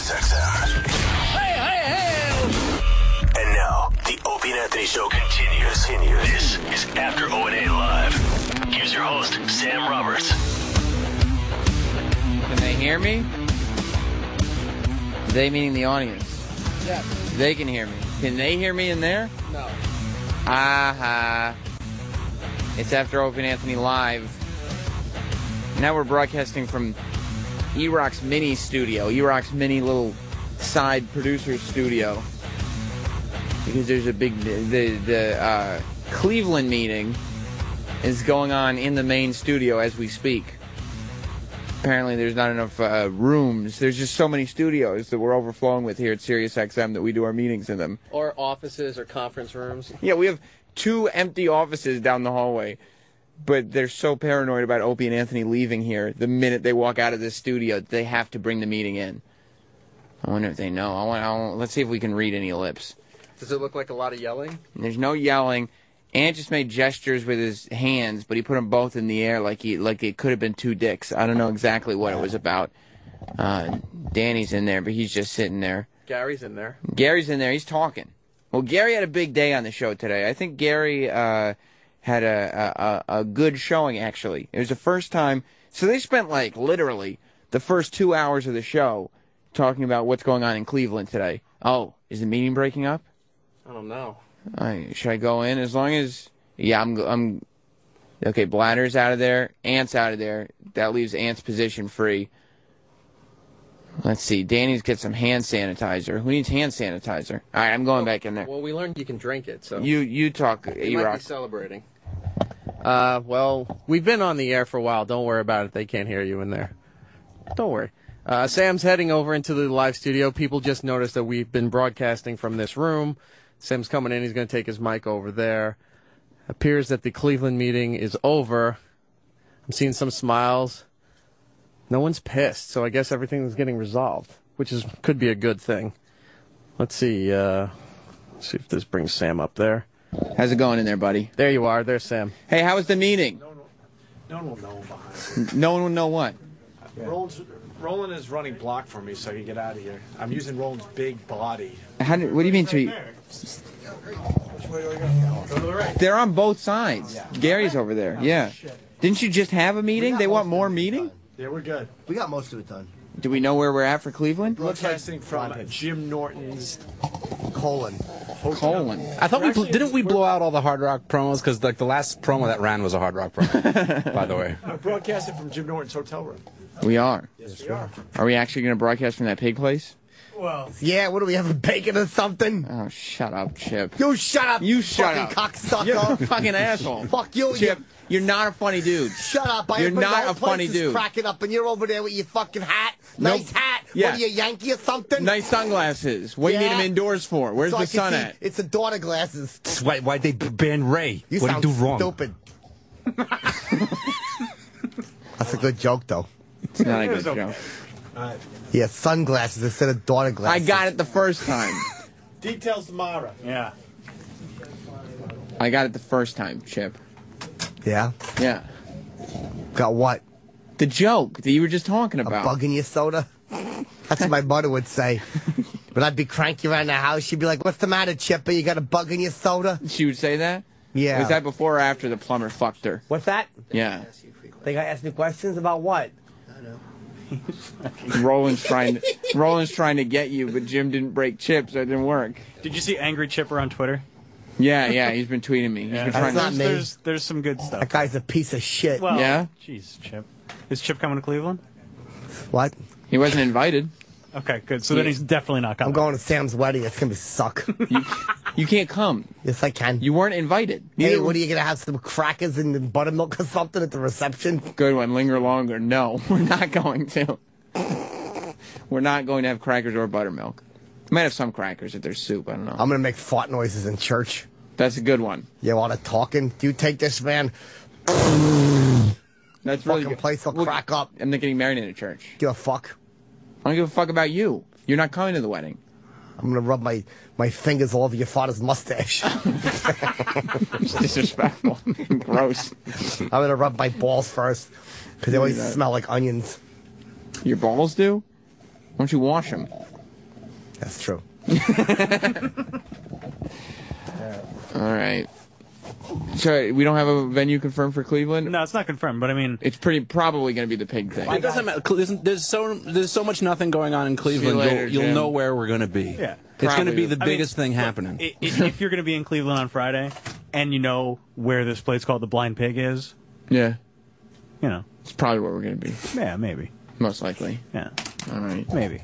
SiriusXM. Hey, hey, hey! And now, the Opie and Anthony Show continues. This is After O&A Live. Here's your host, Sam Roberts. Can they hear me? They meaning the audience. Yeah. They can hear me. Can they hear me in there? No. Aha. It's After Opie and Anthony Live. Now we're broadcasting from E-Rock's mini studio. E-Rock's mini little side producer studio. Because there's a big... The Cleveland meeting is going on in the main studio as we speak. Apparently there's not enough rooms. There's just so many studios that we're overflowing with here at SiriusXM that we do our meetings in them. Or offices or conference rooms. Yeah, we have 2 empty offices down the hallway. But they're so paranoid about Opie and Anthony leaving here the minute they walk out of this studio, they have to bring the meeting in. I wonder if they know. Let's see if we can read any lips. Does it look like a lot of yelling? There's no yelling. Ant just made gestures with his hands, but he put them both in the air like it could have been 2 dicks. I don't know exactly what it was about. Danny's in there, but he's just sitting there. Gary's in there. Gary's in there. He's talking. Well, Gary had a big day on the show today. I think Gary had a good showing, actually. It was the first time. So they spent, like, literally the first 2 hours of the show talking about what's going on in Cleveland today. Oh, is the meeting breaking up? I don't know. Should I go in? As long as... Yeah, I'm... Okay, Bladder's out of there. Ant's out of there. That leaves Ant's position free. Let's see. Danny's get some hand sanitizer. Who needs hand sanitizer? All right, I'm going back in there. Well, we learned you can drink it, so... You talk, E-Rock. You might be celebrating. Well, we've been on the air for a while. Don't worry about it. They can't hear you in there. Don't worry. Sam's heading over into the live studio. People just noticed that we've been broadcasting from this room. Sam's coming in. He's going to take his mic over there. Appears that the Cleveland meeting is over. I'm seeing some smiles. No one's pissed, so I guess everything is getting resolved, which could be a good thing. Let's see. See if this brings Sam up there. How's it going in there, buddy? There you are. There's Sam. Hey, how was the meeting? No one will know behind No one will know what? me. Roland is running block for me so I can get out of here. I'm using Roland's big body. What do you mean? Which way do I go? Go to the right. They're on both sides. Yeah. Gary's over there. Yeah. Didn't you just have a meeting? They want more meeting? Yeah, we're good. We got most of it done. Do we know where we're at for Cleveland? Broadcasting from Jim Norton's Colon. I thought didn't we blow out all the Hard Rock promos? Because like the last promo that ran was a Hard Rock promo, by the way. We're broadcasting from Jim Norton's hotel room. We are. Yes, we are. Are we actually going to broadcast from that pig place? Well, Yeah, what do we have, a bacon or something? Oh, shut up, Chip. You shut up, You shut fucking up. cocksucker. You're a fucking asshole. Fuck you. Chip, you're not a funny dude. Shut up. You're Everybody, not the whole a funny place is dude. cracking up, and you're over there with your fucking hat. Nope. Nice hat. Yeah. What are you, Yankee or something? Nice sunglasses. What do you need Yeah. them indoors for? Where's So I the can sun see at? It's the daughter glasses. Why'd they ban Ray? You What did sound he do wrong? stupid. That's a good joke, though. It's not a good joke. Yeah, sunglasses instead of daughter I glasses. got it the first time. details tomorrow. Yeah. I got it the first time, Chip. Yeah? Yeah. Got what? The joke that you were just talking A about. bug in your soda? That's what my mother would say. But I'd be cranky around the house. She'd be like, "What's the matter, Chipper? You got a bug in your soda?" She would say that? Yeah. Was that before or after the plumber fucked her? What's that? Yeah. Think I asked me questions about what? Roland's trying to get you, but Jim didn't break Chip, so it didn't work. Did you see Angry Chipper on Twitter? Yeah, he's been tweeting me. He's been That's trying not to... me. There's some good stuff. That guy's a piece of shit. Well, Yeah? Jeez, Chip. Is Chip coming to Cleveland? What? He wasn't invited. Okay, good. So then he's definitely not coming. I'm going to Sam's wedding. It's going to suck. You can't come. Yes, I can. You weren't invited. Hey, Neither what are you going to have, some crackers and buttermilk or something at the reception? Good one. Linger longer. No, we're not going to. We're not going to have crackers or buttermilk. Might have some crackers if there's soup. I don't know. I'm going to make fart noises in church. That's a good one. Yeah, while they're talking. Do you take this, man? That's really Fucking good. place will crack up. I'm not getting married in a church. Give a fuck. I don't give a fuck about you. You're not coming to the wedding. I'm going to rub my fingers all over your father's mustache. It's disrespectful. Gross. I'm going to rub my balls first, because they always smell like onions. Your balls do? Why don't you wash them? That's true. All right. So we don't have a venue confirmed for Cleveland? No, it's not confirmed, but I mean, It's probably going to be the pig thing. It doesn't matter. There's so much nothing going on in Cleveland. later, You'll Jim. know where we're going to be. Yeah. It's going to be the I mean, biggest thing happening. if you're going to be in Cleveland on Friday, and you know where this place called the Blind Pig is, Yeah. you know, It's probably where we're going to be. yeah, maybe, Most likely. yeah, All right. maybe.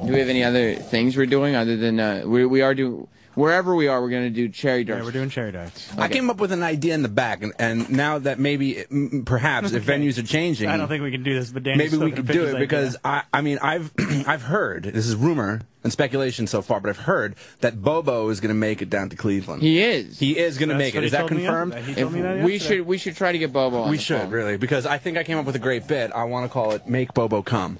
Do we have any other things we're doing other than we are doing wherever we are? We're going to do cherry darts. Yeah, we're doing cherry darts. I came up with an idea in the back, and now that maybe, perhaps, if venues are changing, I don't think we can do this, but Danny's maybe still we gonna could pitch do his it idea. because I mean I've heard, this is rumor and speculation so far, but I've heard that Bobo is going to make it down to Cleveland. He is. He is going to That's make it. what he Is that told me confirmed? yesterday. He If told me that we yesterday. should try to get Bobo on We the should phone. really, because I think I came up with a great bit. I want to call it "Make Bobo Come."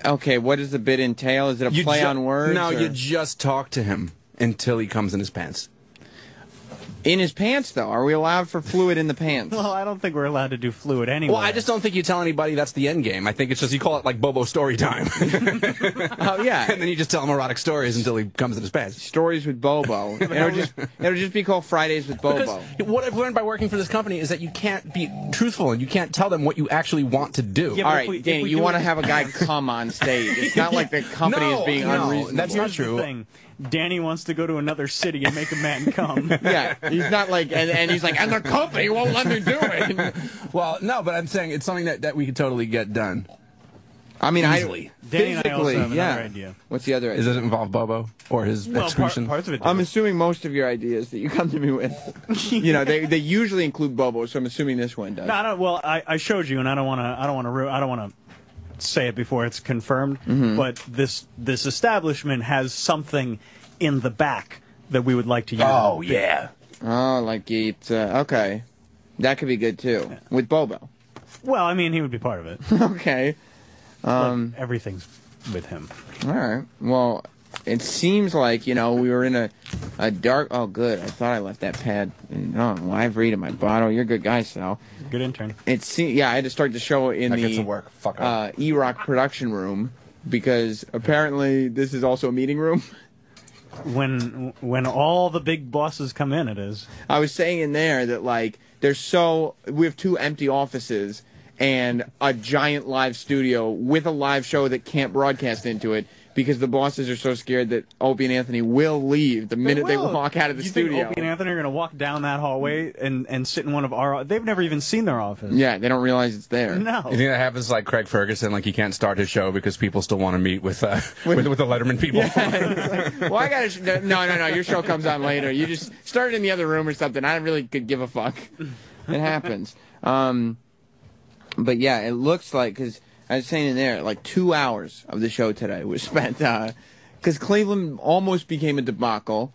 Okay, what does the bit entail? Is it a play on words? No, or- you just talk to him until he comes in his pants. In his pants, though. Are we allowed for fluid in the pants? Well, I don't think we're allowed to do fluid anyway. Well, I just don't think you tell anybody that's the end game. I think it's just you call it like Bobo story time, Oh yeah. and then you just tell him erotic stories until he comes in his pants. Stories with Bobo. It'll just be called Fridays with Bobo. Because what I've learned by working for this company is that you can't be truthful and you can't tell them what you actually want to do. Yeah, All but right, if we Danny, you do want to it- have a guy come on stage. It's not like the company No, is being no, unreasonable. that's not Here's the true. thing. Danny wants to go to another city and make a man come. Yeah, he's not like, and he's like, and the company won't let me do it. Well, no, but I'm saying it's something that we could totally get done. I mean, Easily. Danny and I also physically, have yeah. another idea. What's the other idea? Does it involve Bobo or his excretion? Parts of it. Do. I'm assuming most of your ideas that you come to me with, you know, they usually include Bobo, so I'm assuming this one does. No, I don't, well, I showed you, and I don't want to say it before it's confirmed. Mm-hmm. But this establishment has something in the back that we would like to use. Oh yeah. Oh, like it's okay. That could be good too with Bobo. Well, I mean, he would be part of it. Okay. But everything's with him. All right. Well, it seems like, you know, we were in a dark. Oh, good. I thought I left that pad live read in my bottle. You're a good guy, Sal. Good intern. Yeah, I had to start the show in That gets the to work. Fuck up. E-Rock production room because apparently this is also a meeting room. When all the big bosses come in, it is. I was saying in there that, like, we have 2 empty offices and a giant live studio with a live show that can't broadcast into it because the bosses are so scared that Opie and Anthony will leave the minute they walk out of the you studio. think Opie and Anthony are going to walk down that hallway and sit in one of our... They've never even seen their office. Yeah, they don't realize it's there. No. You think that happens like Craig Ferguson, like he can't start his show because people still want to meet with the Letterman people? Well, I gotta. No. Your show comes on later. You just start in the other room or something. I really could give a fuck. It happens. But yeah, it looks like, because I was saying in there, like 2 hours of the show today was spent because Cleveland almost became a debacle,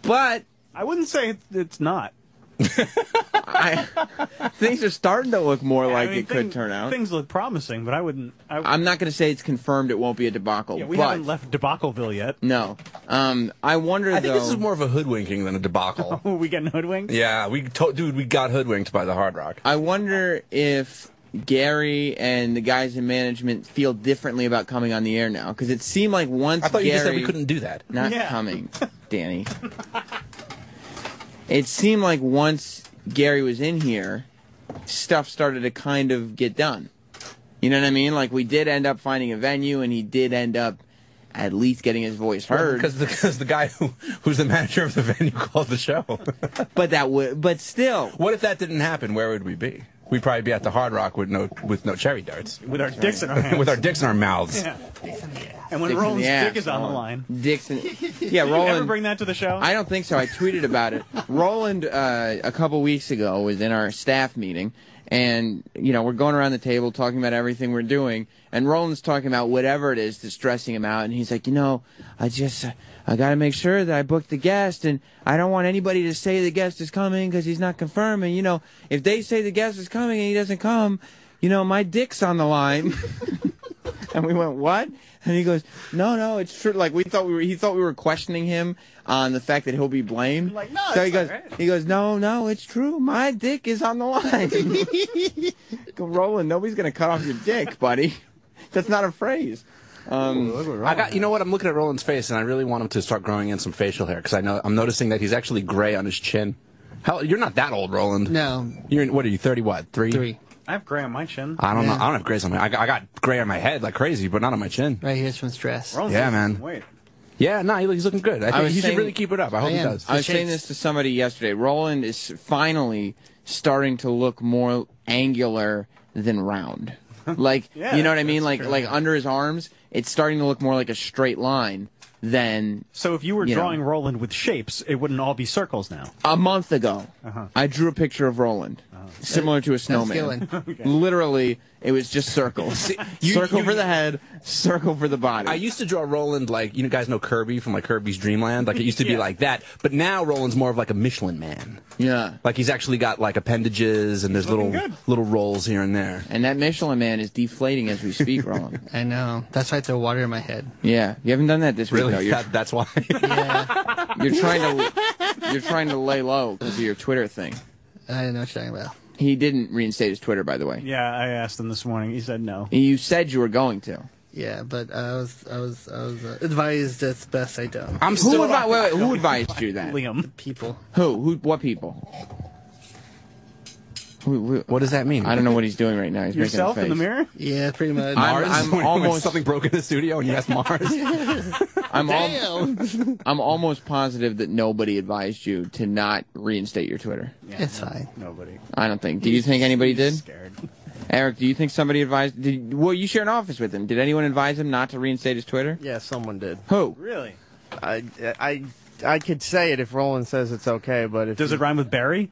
but I wouldn't say it's not. things are starting to look more like I mean, it could turn out. Things look promising, but I wouldn't... I'm not going to say it's confirmed it won't be a debacle. Yeah, we but haven't left Debacleville yet. No. I wonder, I think though. this is more of a hoodwinking than a debacle. We getting hoodwinked? Yeah, we got hoodwinked by the Hard Rock. I wonder if Gary and the guys in management feel differently about coming on the air now, because it seemed like once I thought Gary... you just said we couldn't do that. Not Yeah. coming, Danny. It seemed like once Gary was in here, stuff started to kind of get done. You know what I mean? Like, we did end up finding a venue, and he did end up at least getting his voice heard. Because the guy who's the manager of the venue called the show. But still. What if that didn't happen? Where would we be? We'd probably be at the Hard Rock with no cherry darts. With our dicks in our hands. With our dicks in our mouths. Yeah. And when Dicks in Roland's the ass, dick is on the Roland. line. Dixon. Yeah, Did you ever Roland. bring that to the show? I don't think so. I tweeted about it. Roland, a couple weeks ago, was in our staff meeting, and, you know, we're going around the table talking about everything we're doing, and Roland's talking about whatever it is that's stressing him out, and he's like, you know, I got to make sure that I booked the guest, and I don't want anybody to say the guest is coming because he's not confirming. You know, if they say the guest is coming and he doesn't come, you know, my dick's on the line. And we went, what? And he goes, no, it's true. Like, he thought we were questioning him on the fact that he'll be blamed. Like, no, so it's he goes, no, it's true. My dick is on the line. Go, Roland, nobody's going to cut off your dick, buddy. That's not a phrase. I got. You know what? I'm looking at Roland's face, and I really want him to start growing in some facial hair because I'm noticing that he's actually gray on his chin. You're not that old, Roland. No. What are you? 30? What? 3? 3. I have gray on my chin. I don't know. I don't have grays on my. I got gray on my head like crazy, but not on my chin. Right here's from stress. Roland's Yeah, man. Wait. Yeah, no, he's looking good. I think he should really keep it up. I hope he does. I was saying this to somebody yesterday. Roland is finally starting to look more angular than round. Like, Yeah, you know what I mean? that's true. Like under his arms, it's starting to look more like a straight line than. So if you were drawing Roland with shapes, it wouldn't all be circles now. A month ago, I drew a picture of Roland, similar to a snowman. Literally, it was just circles. Circle for the head, circle for the body. I used to draw Roland like, you guys know Kirby from like Kirby's Dream Land? Like it used to be like that. But now Roland's more of like a Michelin man. Yeah. Like he's actually got like appendages and there's little rolls here and there. And that Michelin man is deflating as we speak, Roland. I know. That's why I throw water in my head. Yeah. You haven't done that this week, though. Really? That's why. Yeah. You're trying to lay low because of your Twitter thing. I didn't know what you're talking about. He didn't reinstate his Twitter, by the way. Yeah, I asked him this morning. He said no. You said you were going to. Yeah, but I was advised it's best I don't. Who advised you that? Liam. People. Who? What people? What does that mean? I don't know what he's doing right now. He's Yourself making a in the face. mirror? Yeah, pretty much. Mars? I'm When almost- something broke in the studio and you asked Mars? I'm almost positive that nobody advised you to not reinstate your Twitter. Yeah, It's fine. Nobody. I don't think. Do you think anybody did? Scared. Eric, do you think somebody advised? Well, you share an office with him. Did anyone advise him not to reinstate his Twitter? Yeah, someone did. Who? Really? I could say it if Roland says it's okay, but if Does it rhyme with Barry?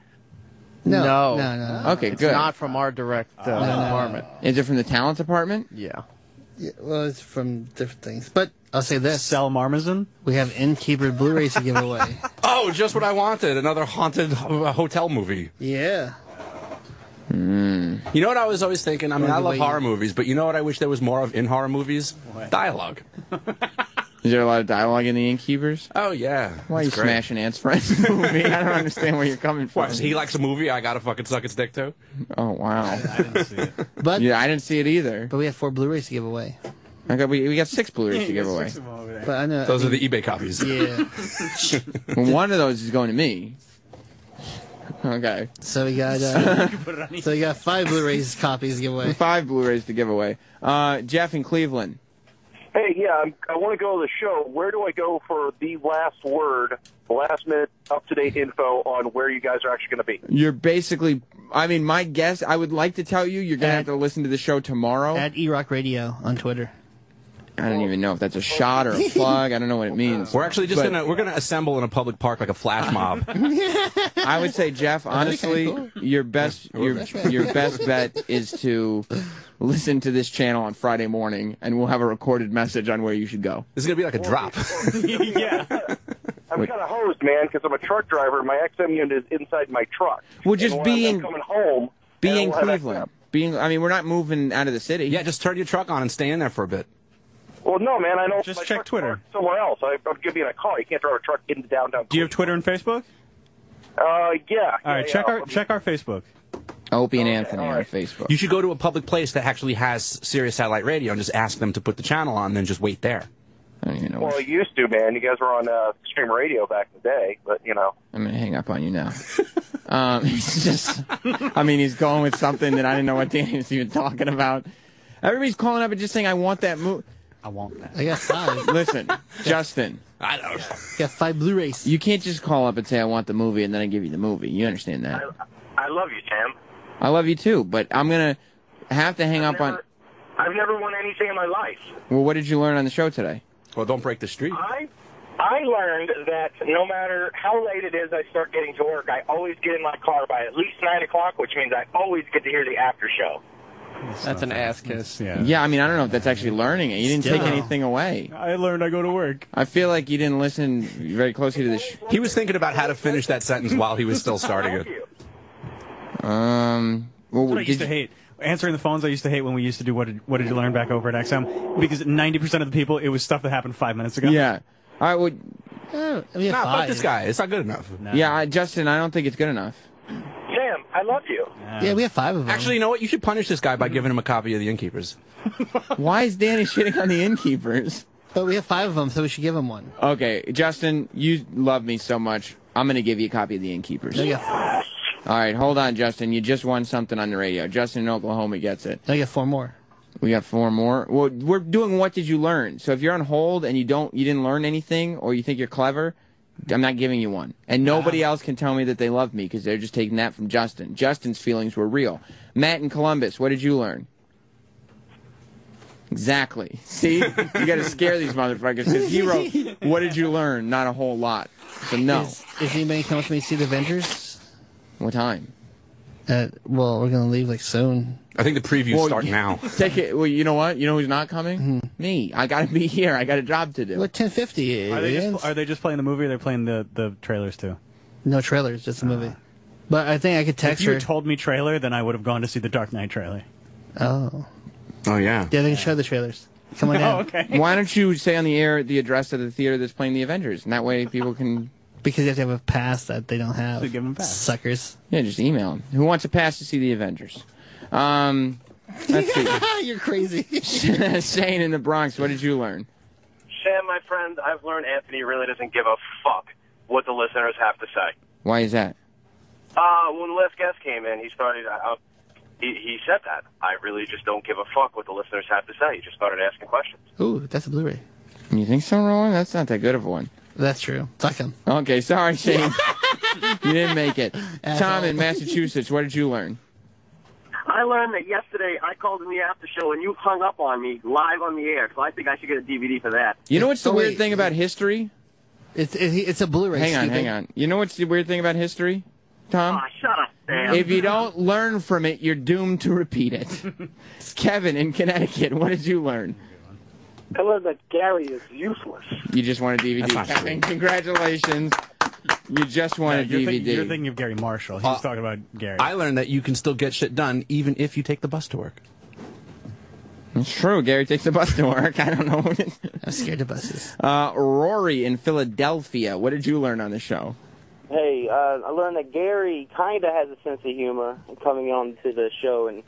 No. Okay, it's good. not from our direct department. Is it from the talent department? Yeah. Yeah, well, it's from different things. But I'll say this. Sell Marmazin? We have Innkeeper Blu-rays to give away. Oh, just what I wanted. Another haunted hotel movie. Yeah. You know what I was always thinking? I mean, I love horror movies, but you know what I wish there was more of in horror movies? Dialogue. Is there a lot of dialogue in The Innkeepers? Oh, yeah. Why are you smashing Aunt's Friends movie? I don't understand where you're coming from. Why, he likes a movie I gotta fucking suck its dick to? Oh, wow. I didn't see it. But Yeah, I didn't see it either. we have 4 Blu-rays to give away. We got 6 Blu-rays to give away. But I know. Those are the eBay copies. Yeah. Well, one of those is going to me. Okay. So we got. So we got 5 Blu-rays copies to give away. 5 Blu-rays to give away. Jeff in Cleveland. Hey, yeah, I want to go to the show. Where do I go for the last word, last minute, up-to-date info on where you guys are actually going to be? You're basically, I mean, my guess, I would like to tell you, you're going to have to listen to the show tomorrow. At eRock Radio on Twitter. I don't even know if that's a shot or a plug. I don't know what it means. We're actually just we're gonna assemble in a public park like a flash mob. I would say, Jeff, honestly, your best bet is to listen to this channel on Friday morning, and we'll have a recorded message on where you should go. This is gonna be like a drop. Yeah. I'm kind of hosed, man, because I'm a truck driver. And my XM unit is inside my truck. Well, just and be when in I'm coming home. be and I in will have Cleveland. XM. I mean, we're not moving out of the city. Yeah, just turn your truck on and stay in there for a bit. Well, no, man, I don't. Just my check truck's Twitter. parked somewhere else. I'm going to be in a car. You can't drive a truck into downtown. Do you have Twitter and Facebook? Yeah. All right, check our Facebook. Opie and Anthony on Facebook. You should go to a public place that actually has Sirius Satellite Radio and just ask them to put the channel on, and then just wait there. I don't even know. Well, you used to, man. You guys were on stream radio back in the day, but you know. I'm gonna hang up on you now. He's just, I mean, he's going with something that I didn't know what Danny was even talking about. Everybody's calling up and just saying, "I want that movie." I want that. I got 5. Listen, Justin, I don't. Got 5 Blu-rays. you can't just call up and say, "I want the movie," and then I give you the movie. You understand that? I love you, Sam. I love you too, but I'm gonna have to hang up on. I've never won anything in my life. Well, what did you learn on the show today? Well, don't break the street. I learned that no matter how late it is I start getting to work, I always get in my car by at least 9 o'clock, which means I always get to hear the after show. That's an ass kiss. Yeah. Yeah, I mean, I don't know if that's actually learning it. You didn't take anything away. I learned I go to work. I feel like you didn't listen very closely to the. He was thinking about how to finish that sentence while he was still starting it. Well, That's what I used to hate. Answering the phones, I used to hate when we used to do what did you learn back over at XM, because 90% of the people, it was stuff that happened 5 minutes ago. Yeah. All right. Well, We have Nah, 5. fuck this guy. It's not good enough. No. yeah, Justin, I don't think it's good enough. Sam, I love you. Yeah, we have 5 of them. Actually, you know what? You should punish this guy by giving him a copy of The Innkeepers. Why is Danny shitting on the Innkeepers? But we have 5 of them, so we should give him one. Okay, Justin, you love me so much. I'm going to give you a copy of The Innkeepers. No, you got, All right, hold on, Justin. You just won something on the radio. Justin in Oklahoma gets it. no, you got 4 more. We got 4 more. Well, we're doing What Did You Learn? So if you're on hold and you didn't learn anything, or you think you're clever, I'm not giving you one. And nobody else can tell me that they love me because they're just taking that from Justin. Justin's feelings were real. Matt in Columbus, what did you learn? Exactly. See? You got to scare these motherfuckers because he wrote, what did you learn? Not a whole lot. So no. Is anybody coming with me to see the Avengers? What time? Well, we're going to leave like soon. I think the previews start now. Take it. Well, you know what? You know who's not coming? Me. I got to be here. I got a job to do. What 10:50? Are they just playing the movie, or are they playing the trailers too? No trailers, just a movie. But I think I could text If you her. had told me trailer, then I would have gone to see the Dark Knight trailer. Oh. Oh, yeah. Yeah, they can show the trailers. Come on down. Oh, okay. Why don't you say on the air the address of the theater that's playing the Avengers? And that way people can... Because you have to have a pass that they don't have. So give them a pass. Suckers. Yeah, just email them. Who wants a pass to see the Avengers? Let's see. You're crazy. Shane in the Bronx, what did you learn? Sam, my friend, I've learned Anthony really doesn't give a fuck what the listeners have to say. Why is that? When the last guest came in, he started... He said that. I really just don't give a fuck what the listeners have to say. He just started asking questions. Ooh, that's a Blu-ray. You think so, Roland? That's not that good of a one. That's true. Fuck him. Okay, sorry, Shane. You didn't make it. Asshole. Tom in Massachusetts, what did you learn? I learned that yesterday I called in the after show and you hung up on me live on the air, so I think I should get a DVD for that. You know what's the Oh, weird wait. thing about history? It's a Blu-ray. Hang on. You know what's the weird thing about history, Tom? Ah, shut up, Sam. If you don't learn from it, you're doomed to repeat it. Kevin in Connecticut, what did you learn? I learned that Gary is useless. You just won a DVD. That's not Kevin, congratulations. You just won a DVD. You're thinking of Gary Marshall. He's talking about Gary. I learned that you can still get shit done even if you take the bus to work. It's true. Gary takes the bus to work. I don't know. I'm scared of buses. Rory in Philadelphia, what did you learn on the show? Hey, I learned that Gary kind of has a sense of humor coming on to the show and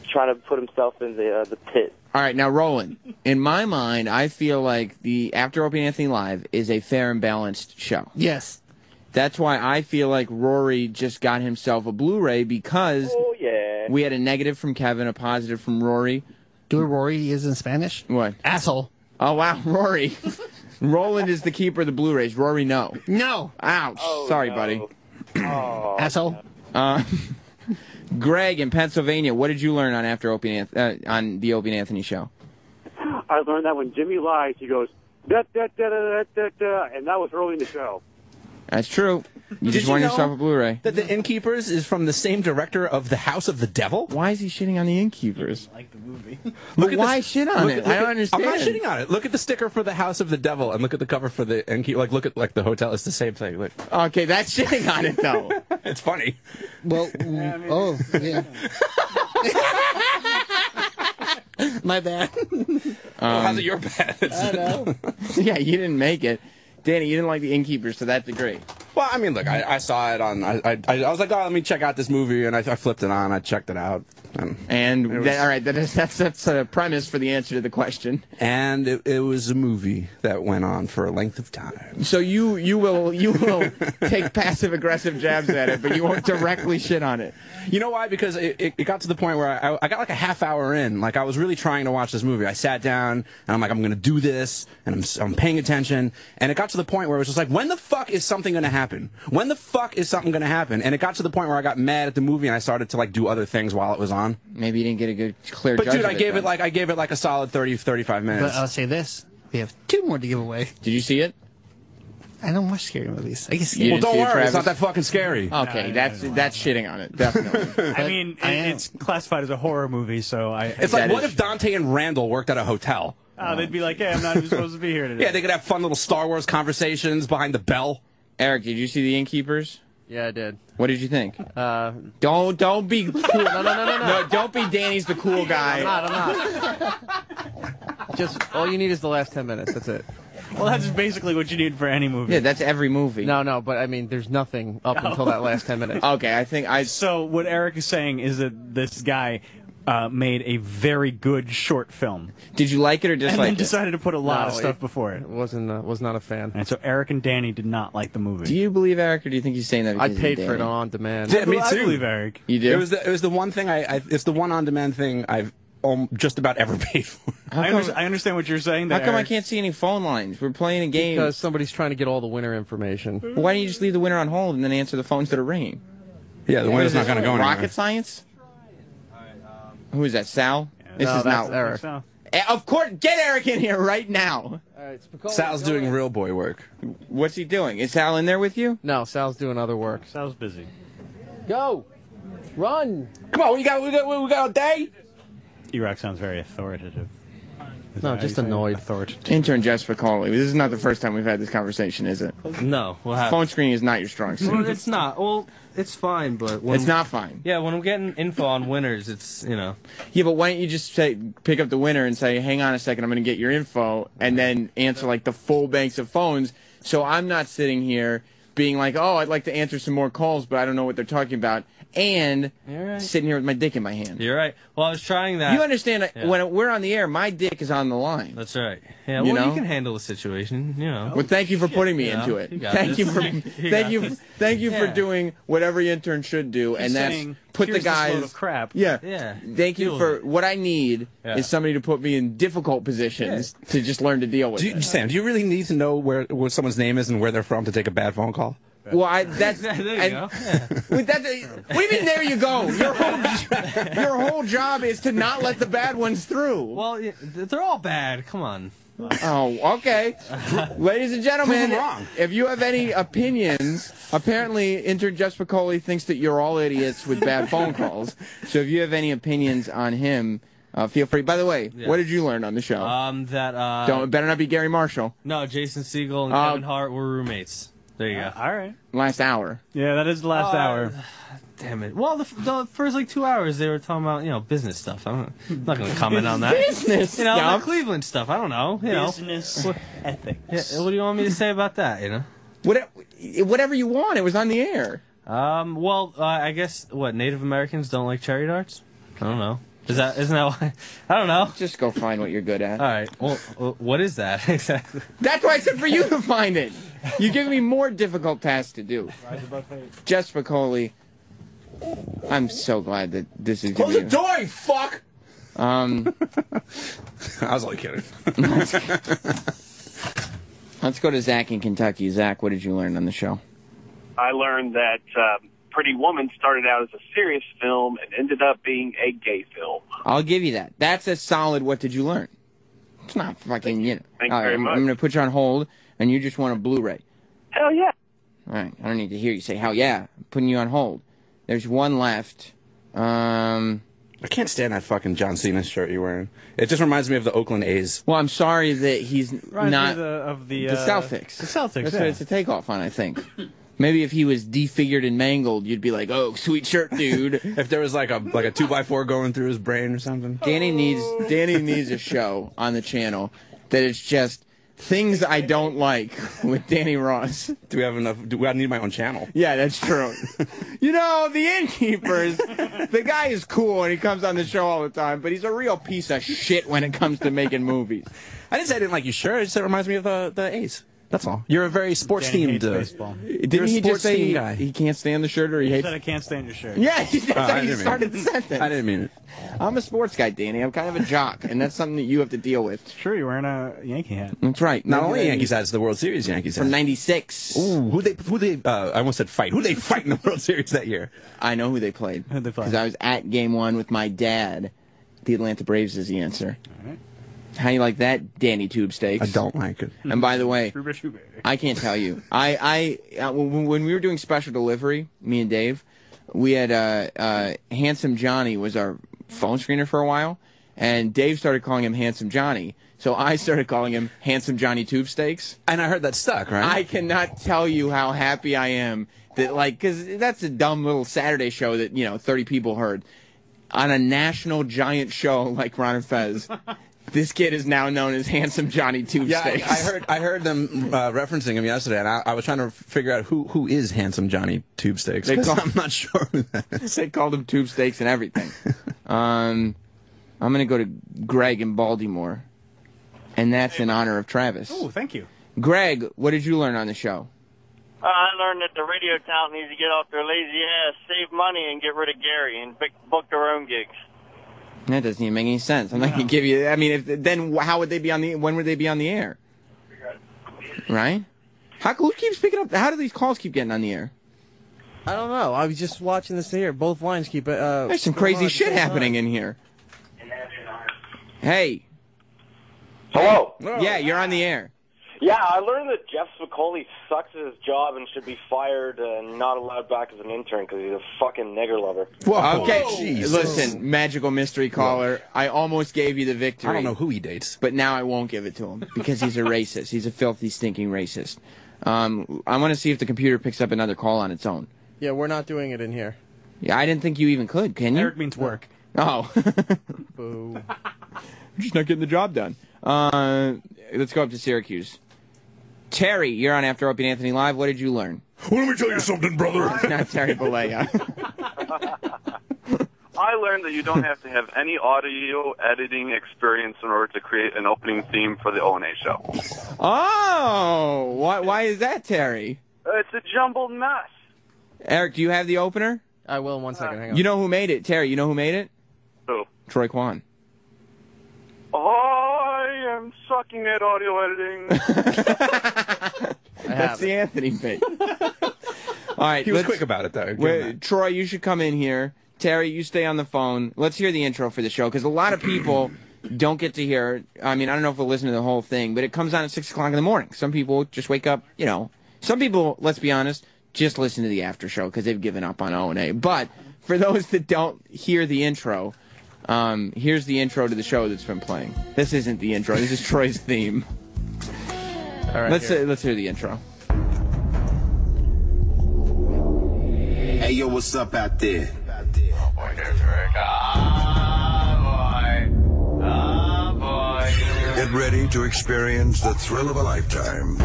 trying to put himself in the pit. All right, now, Roland, in my mind, I feel like the After Opie and Anthony Live is a fair and balanced show. Yes. That's why I feel like Rory just got himself a Blu-ray because we had a negative from Kevin, a positive from Rory. Do what Rory is in Spanish? What? Asshole. Oh, wow, Rory. Roland is the keeper of the Blu-rays. Rory, no. No. Ouch. Sorry, buddy. Asshole. Greg in Pennsylvania, what did you learn on After Opie and on the Opie and Anthony show? I learned that when Jimmy lies, he goes, da, da, da, da, da, da, and that was early in the show. That's true. You just won yourself a Blu-ray. That The Innkeepers is from the same director of The House of the Devil? Why is he shitting on The Innkeepers? I like the movie. Why shit on it? I don't understand. I'm not shitting on it. Look at the sticker for The House of the Devil and look at the cover for The Innkeeper. Like, look at the hotel. It's the same thing. Look. Okay, that's shitting on it, though. It's funny. Well, yeah. My bad. How's it your bad? I know. Yeah, you didn't make it. Danny, you didn't like The Innkeepers, so that's great. Well, I mean, look, I saw it on. I was like, oh, let me check out this movie, and I flipped it on. I checked it out, and all right, that's a premise for the answer to the question. And it was a movie that went on for a length of time. So you will take passive aggressive jabs at it, but you won't directly shit on it. You know why? Because it got to the point where I got like a half hour in. Like I was really trying to watch this movie. I sat down and I'm like, I'm going to do this, and I'm paying attention. And it got to the point where it was just like, when the fuck is something going to happen? When the fuck is something going to happen? And it got to the point where I got mad at the movie and I started to like do other things while it was on. Maybe you didn't get a good clear. But judge dude, of I gave it like a solid 30-35 minutes. But I'll say this: we have 2 more to give away. Did you see it? I don't watch scary movies. I get scared. Well, don't worry, it's not that fucking scary. Okay, that's shitting on it, definitely. I mean, it's classified as a horror movie, so It's like, what if Dante and Randall worked at a hotel? They'd be like, hey, I'm not even supposed to be here today. Yeah, they could have fun little Star Wars conversations behind the bell. Eric, did you see The Innkeepers? Yeah, I did. What did you think? Don't be cool. No, don't be Danny's the cool guy. I'm not. Just all you need is the last 10 minutes. That's it. Well, that's basically what you need for any movie. Yeah, that's every movie. No, but I mean, there's nothing up until that last 10 minutes. Okay, I think I. So what Eric is saying is that this guy made a very good short film. Did you like it or dislike and then it? decided to put a lot of stuff before it. Was not a fan. And so Eric and Danny did not like the movie. Do you believe Eric, or do you think he's saying that I because paid he's for it Danny? on demand. Yeah, me I too. believe Eric. You do? It was the one thing it's the one on-demand thing I've just about ever paid for. I understand what you're saying. How There, come I Eric. can't see any phone lines? We're playing a game. Because somebody's trying to get all the winner information. Why don't you just leave the winner on hold and then answer the phones that are ringing? Yeah, the winner's not going to go anywhere. Rocket science? Who is that, Sal? This No, is that's not Eric. So, Of course, get Eric in here right now. All right, Spicoli, Sal's go doing in. real boy work. What's he doing? Is Sal in there with you? No, Sal's doing other work. Sal's busy. Go! Run! Come on, we got a day? E-Rock sounds very authoritative. Is No, that how just you say it? annoyed. Authoritative. Intern Jeff Spicoli. This is not the first time we've had this conversation, is it? No, what happened? Phone screening is not your strong suit. Well, it's not. Well, it's fine, but when It's not fine. Yeah, when I'm getting info on winners, it's Yeah, but why don't you just pick up the winner and say, hang on a second, I'm going to get your info, and then answer like the full banks of phones, so I'm not sitting here being like, oh, I'd like to answer some more calls, but I don't know what they're talking about, and sitting here with my dick in my hand. You're right. Well, I was trying that. You understand, when we're on the air, my dick is on the line. That's right. Yeah, You well, know? you can handle the situation, Well, thank you for putting me into it. You got Thank this. you for thank you for Yeah. doing what every intern should do, He's and that's saying, put the "Here's this guys. load of crap." Yeah. Yeah. Thank you Deal for with it. what I need Yeah. is somebody to put me in difficult positions to just learn to deal with it. Sam, do you really need to know what someone's name is and where they're from to take a bad phone call? Well, that's There you and- go. What do you mean? There you go. Your whole job is to not let the bad ones through. Well, they're all bad. Come on. Oh, okay. Ladies and gentlemen, Prove 'em wrong. if you have any opinions, apparently intern Jeff Spicoli thinks that you're all idiots with bad phone calls. So if you have any opinions on him, feel free. By the way, what did you learn on the show? That Better not be Gary Marshall. No, Jason Segel and Kevin Hart were roommates. There you go. All right. Last hour. Yeah, that is the last hour. Damn it. Well, the first like 2 hours they were talking about business stuff. I'm not going to comment on that. Business the stuff? Cleveland stuff. I don't know. Business ethics. Yeah, what do you want me to say about that? Whatever you want. It was on the air. Well, I guess Native Americans don't like cherry darts. I don't know. Isn't that why? I don't know. Just go find what you're good at. All right. Well, what is that exactly? That's why I said for you to find it. You give me more difficult tasks to do. Jeff Spicoli, I'm so glad that this is Close the giving door, you fuck! I was only kidding. Let's go to Zach in Kentucky. Zach, what did you learn on the show? I learned that Pretty Woman started out as a serious film and ended up being a gay film. I'll give you that. That's a solid what did you learn. It's not fucking, Thank you very I'm much. going to put you on hold, and you just want a Blu-ray. Hell yeah. All right. I don't need to hear you say, hell yeah. I'm putting you on hold. There's one left. I can't stand that fucking John Cena shirt you're wearing. It just reminds me of the Oakland A's. Well, I'm sorry that he's Reminds not me of the Celtics. The Celtics. That's yeah. what it's a takeoff on, I think. Maybe if he was defigured and mangled, you'd be like, "Oh, sweet shirt, dude." If there was like a 2x4 going through his brain or something. Danny needs a show on the channel that is just things I don't like with Danny Ross. Do we have enough? I need my own channel. Yeah, that's true. The Innkeepers, the guy is cool and he comes on the show all the time, but he's a real piece of shit when it comes to making movies. I didn't say I didn't like your shirt. I just said it reminds me of the A's. That's all. You're a very sports Danny themed hates baseball. Didn't he just say he can't stand the shirt or he He hates? said I can't stand your shirt. Yeah, that's how I you didn't mean started it. the sentence. I didn't mean it. I'm a sports guy, Danny. I'm kind of a jock, and that's something that you have to deal with. It's true. You're wearing a Yankee hat. That's right. Not only Yankees hat, it's the World Series Yankees hat. From '96. Ooh, who they? I almost said fight. Who they fight in the World Series that year? I know who they played. Who'd they play? Because I was at Game 1 with my dad. The Atlanta Braves is the answer. All right. How you like that, Danny Tube Steaks? I don't like it. And by the way, I can't tell you. When we were doing special delivery, me and Dave, we had Handsome Johnny was our phone screener for a while, and Dave started calling him Handsome Johnny. So I started calling him Handsome Johnny Tube Steaks. And I heard that stuck, right? I cannot tell you how happy I am that, because that's a dumb little Saturday show that 30 people heard on a national giant show like Ron and Fez. This kid is now known as Handsome Johnny Tube Yeah, Steaks. I heard them referencing him yesterday, and I was trying to figure out who is Handsome Johnny Tube Steaks. I'm not sure who that is. They called him Tube Steaks and everything. I'm going to go to Greg in Baltimore, and that's in honor of Travis. Oh, thank you. Greg, what did you learn on the show? I learned that the radio talent needs to get off their lazy ass, save money, and get rid of Gary and book their own gigs. That doesn't even make any sense. I'm not going to give you. I mean, then how would they be on the? When would they be on the air? Right? Who keeps picking up? How do these calls keep getting on the air? I don't know. I was just watching this here. Both lines keep. There's some crazy shit happening in here. Hey. Hello. Yeah, you're on the air. Yeah, I learned that Jeff Spicoli sucks at his job and should be fired and not allowed back as an intern because he's a fucking nigger lover. Whoa. Okay, listen, magical mystery caller. I almost gave you the victory. I don't know who he dates. But now I won't give it to him because he's a racist. He's a filthy, stinking racist. I want to see if the computer picks up another call on its own. Yeah, we're not doing it in here. Yeah, I didn't think you even could. Can you? Eric means work. Oh. Boo. I'm just not getting the job done. Let's go up to Syracuse. Terry, you're on After Opie and Anthony Live. What did you learn? Well, let me tell you something, brother. It's not Terry Bollea. I learned that you don't have to have any audio editing experience in order to create an opening theme for the O&A show. Oh, why is that, Terry? It's a jumbled mess. Eric, do you have the opener? I will in 1 second. Hang on. You know who made it, Terry? You know who made it? Who? Troy Kwan. I am sucking at audio editing. That's the Anthony bit. All right, He was quick about it, though. Give him that. Troy, you should come in here. Terry, you stay on the phone. Let's hear the intro for the show, because a lot of people don't get to hear. I mean, I don't know if we'll listen to the whole thing, but it comes on at 6 o'clock in the morning. Some people just wake up, you know. Some people, let's be honest, just listen to the after show because they've given up on O&A. But for those that don't hear the intro, here's the intro to the show that's been playing. This isn't the intro. This is Troy's theme. All right, let's hear the intro. Hey, yo, what's up out there? Get ready to experience the thrill of a lifetime.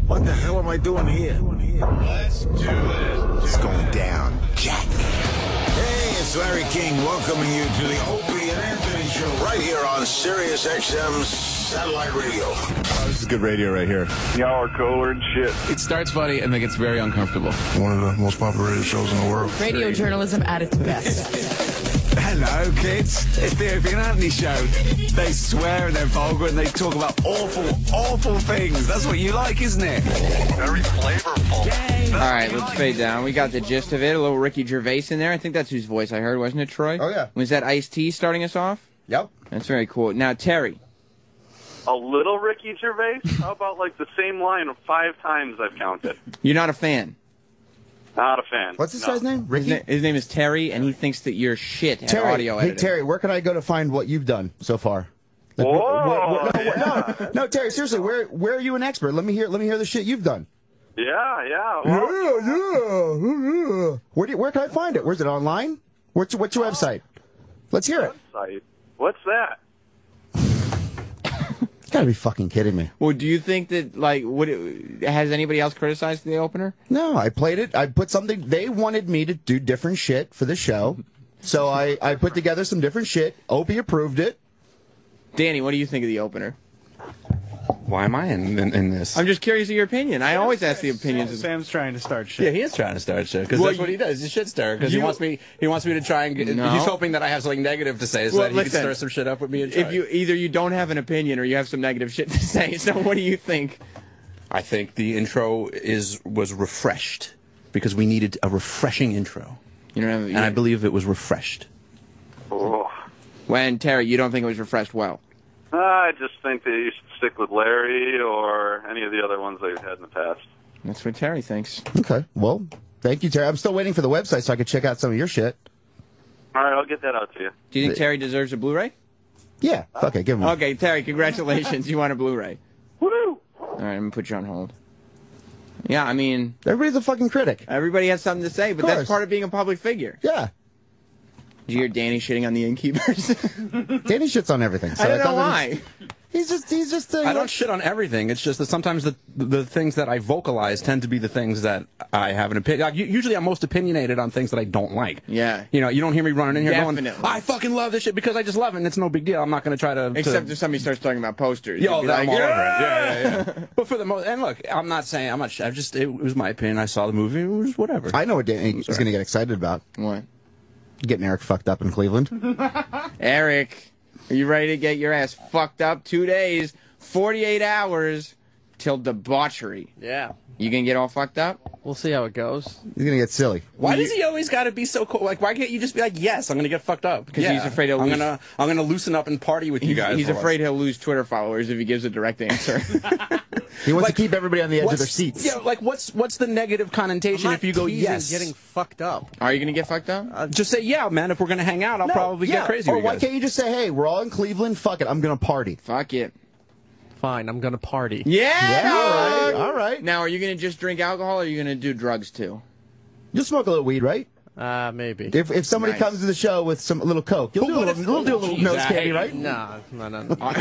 What the hell am I doing here? Let's do this. It's going down, Jack. Hey, it's Larry King welcoming you to the Opie and Anthony show right here on Sirius XM's satellite radio. Oh, this is good radio right here. Y'all are cooler and shit. It starts funny and then gets very uncomfortable. One of the most popular radio shows in the world. Radio journalism at its best. Hello, kids. It's the Opie and Anthony show. They swear and they're vulgar and they talk about awful, awful things. That's what you like, isn't it? Very flavorful. All right, let's fade down. We got the gist of it. A little Ricky Gervais in there. I think that's whose voice I heard, wasn't it, Troy? Oh, yeah. Was that Ice-T starting us off? Yep. That's very cool. Now, Terry. A little Ricky Gervais? How about like the same line 5 times I've counted? You're not a fan. Not a fan. What's this guy's name? Ricky? His name is Terry, and he thinks that you're shit at Terry, audio hey, editing. Terry, where can I go to find what you've done so far? Like, no, Terry, seriously, where are you an expert? Let me hear the shit you've done. Yeah. Well, Where can I find it? Where's it online? What's your website? Let's hear it. website. What's that? You gotta be fucking kidding me. Well, do you think that, like, has anybody else criticized the opener? No, I played it. I put something. They wanted me to do different shit for the show, so I put together some different shit. Opie approved it. Danny, what do you think of the opener? Why am I in this? I'm just curious of your opinion. I always ask the opinions of... Sam's trying to start shit. Yeah, he is trying to start shit because that's what he does. He's a shit stirrer because he wants me to try and get. No. He's hoping that I have something negative to say so that he can stir some shit up with me. And if either you don't have an opinion or you have some negative shit to say. So what do you think? I think the intro was refreshed because we needed a refreshing intro. And I believe it was refreshed. Oh. When Terry, you don't think it was refreshed well? I just think that you should stick with Larry or any of the other ones that you've had in the past. That's what Terry thinks. Okay, well, thank you, Terry. I'm still waiting for the website so I can check out some of your shit. All right, I'll get that out to you. Do you think Terry deserves a Blu-ray? Yeah, okay, give him one. Okay, Terry, congratulations. You want a Blu-ray. Woo! All right, I'm going to put you on hold. Yeah, I mean... Everybody's a fucking critic. Everybody has something to say, but that's part of being a public figure. Yeah. Did you hear Danny shitting on the innkeepers? Danny shits on everything. So I don't it know doesn't- why. He's just. I don't shit on everything. It's just that sometimes the things that I vocalize tend to be the things that I have an opinion. Like, usually, I'm most opinionated on things that I don't like. Yeah. You know, you don't hear me running in here Definitely. going, "I fucking love this shit," because I just love it, and it's no big deal. I'm not going to try to. Except if somebody starts talking about posters. Yo, you'd be I'm like, all over it. "Yeah!" Yeah. But for the most, and look, I'm not saying I'm not. It was my opinion. I saw the movie. It was whatever. I know what Danny is going to get excited about. What? Getting Eric fucked up in Cleveland. Eric, are you ready to get your ass fucked up? 2 days, 48 hours till debauchery. Yeah. You gonna get all fucked up? We'll see how it goes. He's going to get silly. Why does he always got to be so cool? Like, why can't you just be like, "Yes, I'm going to get fucked up"? Because Yeah, he's afraid he'll I'm lose. gonna loosen up and party with you guys. He's for a afraid he'll lose Twitter followers if he gives a direct answer. He wants to keep everybody on the edge of their seats. Yeah, like what's the negative connotation if you go yes? Getting fucked up. Are you gonna get fucked up? Just say, "Yeah, man. If we're gonna hang out, I'll probably get crazy." Or with you why guys. can't you just say, "Hey, we're all in Cleveland. Fuck it, I'm going to party." Fuck it. Fine, I'm gonna party. Yeah. All right. Now, are you gonna just drink alcohol, or are you gonna do drugs too? You'll smoke a little weed, right? Maybe. If somebody Nice. comes to the show with some little coke, you'll do a little nose candy, right? No.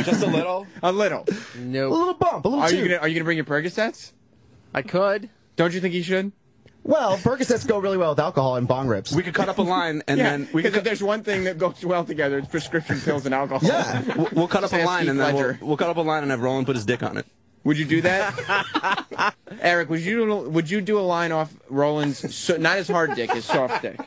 Just a little. A little. A Nope. little bump, a little Are toot. you gonna bring your Percocets? I could. Don't you think you should? Well, Percocets go really well with alcohol and bong rips. We could cut up a line, and then we because could. if there's one thing that goes well together, it's prescription pills and alcohol. Yeah. We'll cut up Just a ask line, Heath and then Ledger. we'll cut up a line and have Roland put his dick on it. Would you do that? Eric, would you do a line off Roland's, not his hard dick, his soft dick?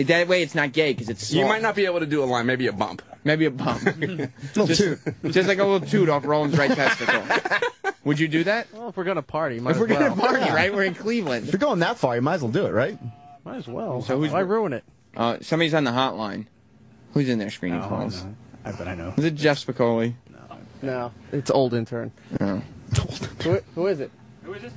That way it's not gay because it's soft. You might not be able to do a line, maybe a bump. Maybe a bump. Little toot. Just like a little toot off Roland's right testicle. Would you do that? Well, if we're gonna party, might If we're as well. going to party, right? We're in Cleveland. If you're going that far, you might as well do it, right? Might as well. So who's- Why ruin it? Somebody's on the hotline. Who's in there screening calls? I bet I know. Is it Jeff Spicoli? No, it's old intern. Oh. Who is it? Who is it?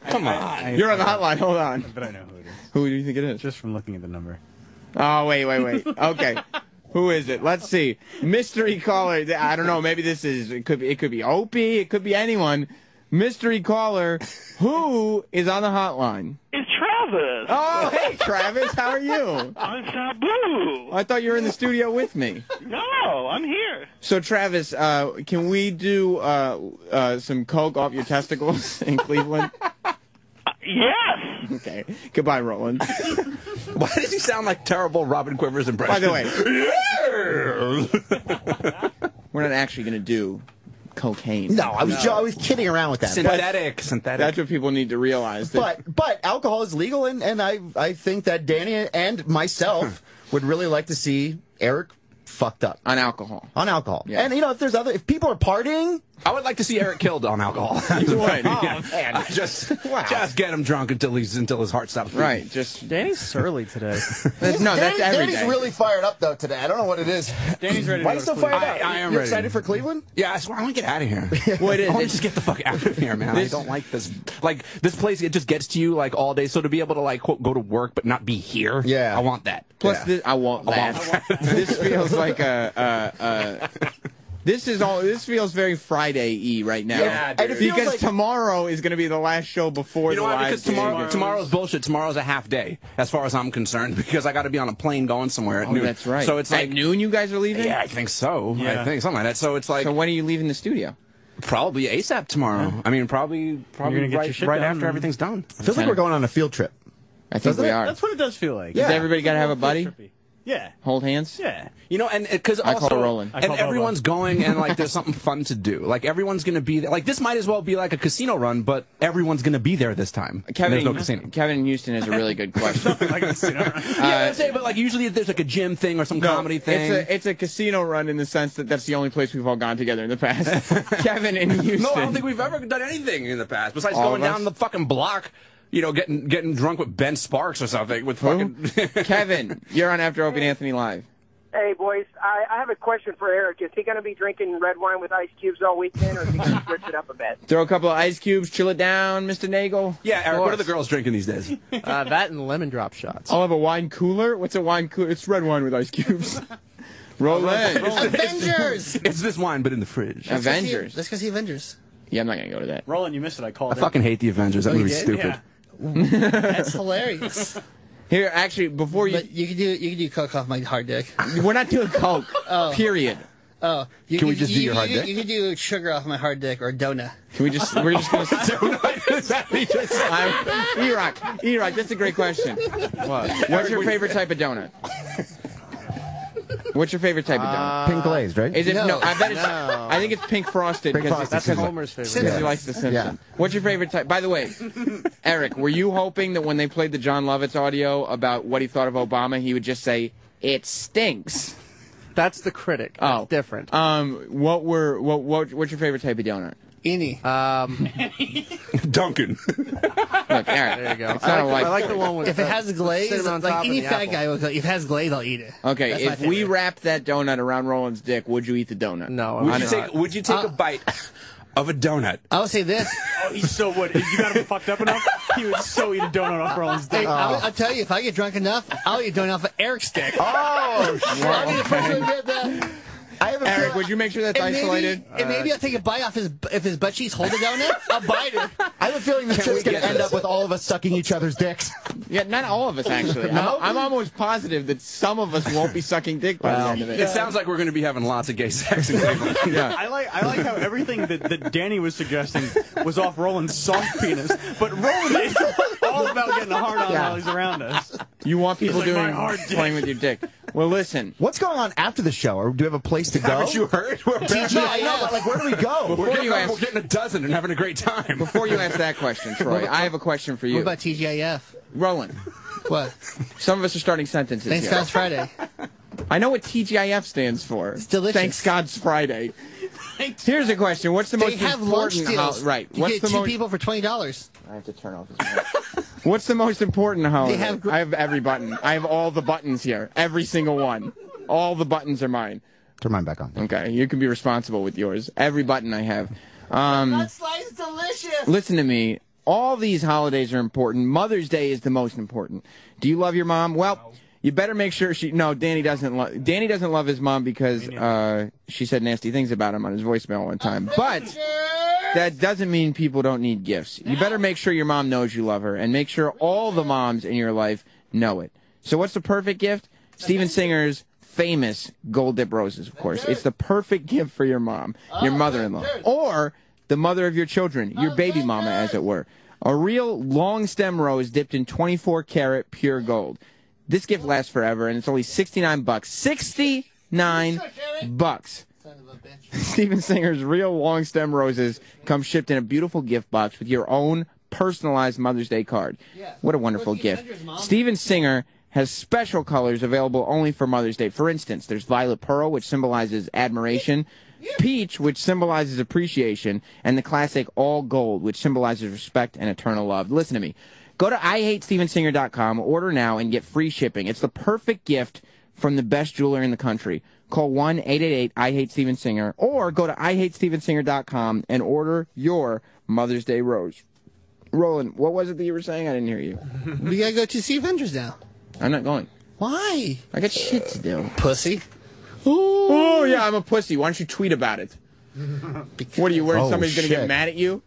Come on. You're on the hotline. Hold on. But I know who it is. Who do you think it is? Just from looking at the number. Oh, wait. Okay. Who is it? Let's see. Mystery caller. I don't know. Maybe this is. It could be Opie. It could be anyone. Mystery caller. Who is on the hotline? It's Travis. Oh, hey, Travis. How are you? I'm Sabu. I thought you were in the studio with me. No, I'm here. So, Travis, can we do some coke off your testicles in Cleveland? Yes. Okay. Goodbye, Roland. Why does he sound like terrible Robin Quivers impression? By the way, we're not actually going to do cocaine. No, I was kidding around with that. Synthetic. That's what people need to realize. But alcohol is legal, and I think that Danny and myself would really like to see Eric fucked up on alcohol. Yeah. And if people are partying, I would like to see Eric killed on alcohol. You would. Oh, man. Just get him drunk until his heart stops beating. Right. Just Danny's surly today. no, that's every Danny's day. really fired up though today. I don't know what it is. Danny's ready to Why are go you so to fired Cleveland. up? I am You ready. excited for Cleveland? Yeah, I swear I want to get out of here. Well, it is. I want to just get the fuck out of here, man. I don't like this. Like this place, it just gets to you like all day. So to be able to like quote, go to work but not be here, Yeah. I want that. Plus, Yeah. this, I want that. This feels like This feels very Friday-y right now. Yeah, dude. And it feels because like- tomorrow is going to be the last show before You know the why? live Because gig. tomorrow's bullshit. Tomorrow's a half day, as far as I'm concerned, because I got to be on a plane going somewhere at Oh, noon. that's right. So it's at like noon. You guys are leaving. Yeah, I think so. Yeah. I think something like that. So it's like So when are you leaving the studio? probably ASAP tomorrow. I mean, probably gonna get your shit right done after and- everything done. It feels like we're going on a field trip. I think we are. That's what it does feel like. Does everybody got to have a buddy? Yeah. Hold hands. Yeah. You know, and because I call also, Roland. I and call everyone's going, and like there's something fun to do. Like everyone's gonna be there. Like this might as well be like a casino run, but everyone's gonna be there this time. There's no casino. Kevin in Houston has a really good question. Like a casino. Yeah, I'm saying, but like usually there's like a gym thing or some comedy thing. It's a casino run in the sense that that's the only place we've all gone together in the past. Kevin in Houston. No, I don't think we've ever done anything in the past besides All going of us? down the fucking block. You know, getting drunk with Ben Sparks or something with Who? fucking. Kevin, you're on After Opie and Anthony Live. Hey, boys, I have a question for Eric. Is he going to be drinking red wine with ice cubes all weekend, or is he going to switch it up a bit? Throw a couple of ice cubes, chill it down, Mr. Nagel. Yeah, Eric, what are the girls drinking these days? That and lemon drop shots. I'll have a wine cooler. What's a wine cooler? It's red wine with ice cubes. Roll in. Avengers! It's this wine, but in the fridge. Avengers. Let's go see Avengers. Yeah, I'm not going to go to that. Roland, you missed it. I called I fucking hate the Avengers. That you movie's did? stupid. Yeah. That's hilarious. Here, actually, before you... But you can do coke off my hard dick. We're not doing coke, period. Oh, Can we just do your hard dick? You can do sugar off my hard dick or donut. Can we just... We're just going to... E-Rock, that's a great question. What? What's your favorite type of donut? What's your favorite type of donut? Pink glazed, right? Is it no? I bet it's. I think it's pink frosted because That's Homer's favorite. Because he likes the Simpsons. Yeah. What's your favorite type? By the way, Eric, were you hoping that when they played the John Lovitz audio about what he thought of Obama, he would just say it stinks? That's the critic. That's different. What's your favorite type of donut? Any. Duncan. Look, Eric, there you go. It's not I like the one with if it has glaze, cinnamon on like top any and the fat apple. guy will go, if it has glaze, I'll eat it. Okay, That's my if we favorite. wrapped that donut around Roland's dick, would you eat the donut? No. Would you take a bite of a donut? I would say this. Oh, he so would. If you got him fucked up enough, he would so eat a donut off Roland's dick. Hey, I'll tell you, if I get drunk enough, I'll eat a donut off of Eric's dick. Oh, I'll be the first one to get that. Eric, would you make sure that's isolated? And maybe I'll take a bite off if his butt cheeks hold it down there. I'll bite it. I have a feeling this show's going to end up with all of us sucking each other's dicks. Yeah, not all of us, actually. No? I'm almost positive that some of us won't be sucking dick by the end of it. It sounds like we're going to be having lots of gay sex in Cleveland. Yeah. I like how everything that Danny was suggesting was off Roland's soft penis, but Roland is all about getting a hard on while he's around us. You want people He's like, doing "My hard dick." playing with your dick. Well, listen. What's going on after the show? Or do we have a place to go? Haven't you heard? We're back. No, I know, but like, where do we go? We're getting a dozen and having a great time. Before you ask that question, Troy, I have a question for you. What about TGIF? Roland. What? Some of us are starting sentences Thanks here. God's Friday. I know what TGIF stands for. It's delicious. Thanks God's Friday. Here's a question. What's the They most have lunch important deals. right. You What's get the two most people for $20. I have to turn off his mic. What's the most important holiday? I have every button. I have all the buttons here. Every single one. All the buttons are mine. Turn mine back on. Okay, you can be responsible with yours. Every button I have. That slice is delicious. Listen to me. All these holidays are important. Mother's Day is the most important. Do you love your mom? Well, you better make sure she. No, Danny doesn't love his mom because she said nasty things about him on his voicemail one time. But that doesn't mean people don't need gifts. You better make sure your mom knows you love her, and make sure all the moms in your life know it. So what's the perfect gift? Steven Singer's famous gold dip roses, of course. It's the perfect gift for your mom, your mother-in-law, or the mother of your children, your baby mama, as it were. A real long stem rose dipped in 24-karat pure gold. This gift lasts forever, and it's only $69. $69. Steven Singer's real long stem roses come shipped in a beautiful gift box with your own personalized Mother's Day card. What a wonderful gift. Steven Singer has special colors available only for Mother's Day. For instance, there's Violet Pearl, which symbolizes admiration, Peach, which symbolizes appreciation, and the classic All Gold, which symbolizes respect and eternal love. Listen to me. Go to IHateStevenSinger.com, order now, and get free shipping. It's the perfect gift from the best jeweler in the country. Call 1-888-I-HATE-STEVEN-SINGER, or go to IHateStevenSinger.com and order your Mother's Day rose. Roland, what was it that you were saying? I didn't hear you. We gotta go to see Avengers now. I'm not going. Why? I got shit to do. Pussy. Oh, yeah, I'm a pussy. Why don't you tweet about it? What are you worried somebody's going to get shit. mad at you?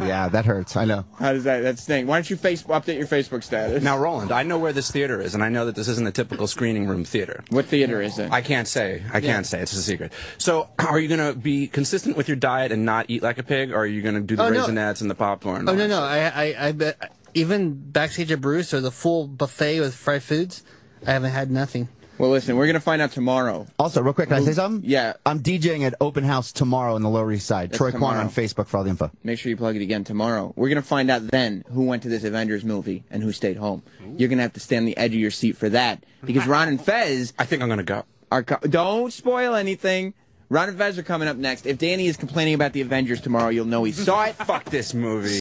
Yeah, that hurts. I know. How does that sting? Why don't you update your Facebook status? Now, Roland, I know where this theater is, and I know that this isn't a typical screening room theater. What theater is it? I can't say. I can't say. It's a secret. So, are you going to be consistent with your diet and not eat like a pig, or are you going to do the Raisinets and the popcorn? Oh, no. I bet even backstage at Bruce or the full buffet with fried foods, I haven't had nothing. Well, listen, we're going to find out tomorrow. Also, real quick, can I say something? Yeah. I'm DJing at Open House tomorrow in the Lower East Side. That's Troy Kwan tomorrow. on Facebook for all the info. Make sure you plug it again tomorrow. We're going to find out then who went to this Avengers movie and who stayed home. You're going to have to stay on the edge of your seat for that. Because Ron and Fez... I think I'm going to go. Don't spoil anything. Ron and Fez are coming up next. If Danny is complaining about the Avengers tomorrow, you'll know he saw it. Fuck this movie.